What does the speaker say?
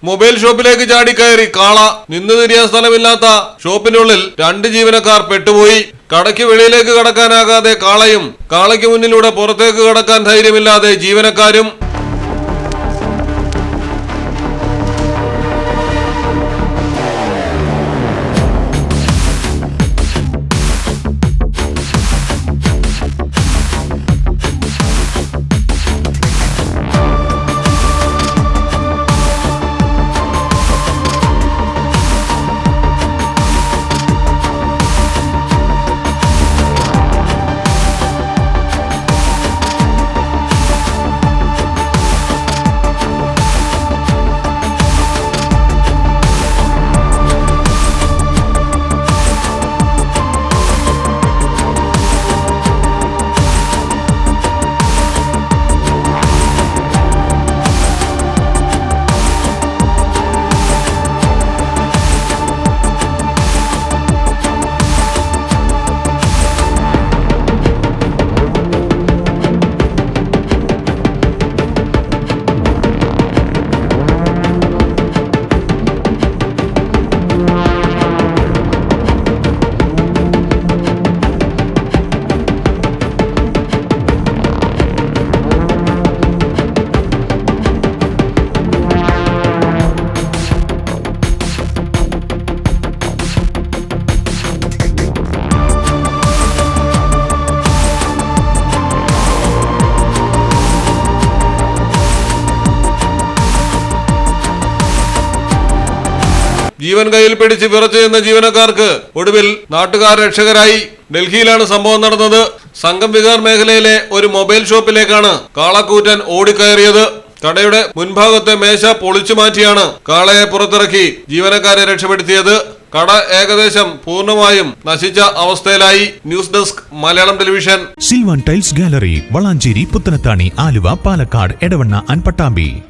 Mobile ഷോപ്പിലേക്ക് ചാടിക്കയറി കാള. നിന്ന് തിരിയാൻ സ്ഥലമില്ലാത്ത ഷോപ്പിനുള്ളിൽ 2 ജീവനക്കാർ പെട്ടുപോയി. കടയ്ക്ക് വെളിയിലേക്ക് കടക്കാനാകാതെ കാളയും, കാളയ്ക്ക് മുന്നിലൂടെ പുറത്തേക്ക് കടക്കാൻ ധൈര്യമില്ലാതെ ജീവനക്കാരും. ജീവൻ കയ്യിൽ പിടിച്ച് വിറച്ചു നിന്ന ജീവനക്കാർക്ക് ഒടുവിൽ നാട്ടുകാർ രക്ഷകരായി. ഡൽഹിയിലാണ് സംഭവം നടന്നത്. സംഘം വിഹാർ മേഖലയിലെ ഒരു മൊബൈൽ ഷോപ്പിലേക്കാണ് കാളക്കൂറ്റൻ ഓടിക്കയറിയത്. കടയുടെ മുൻഭാഗത്തെ മേശ പൊളിച്ചു മാറ്റിയാണ് കാളയെ പുറത്തിറക്കി ജീവനക്കാരെ രക്ഷപ്പെടുത്തിയത്. കട ഏകദേശം പൂർണ്ണമായും നശിച്ച അവസ്ഥയിലായി. News desk Malayalam television. Silvan tiles gallery, Valanchery, Puthanathani, Aluva, Palakkad, Edavanna and Pattambi.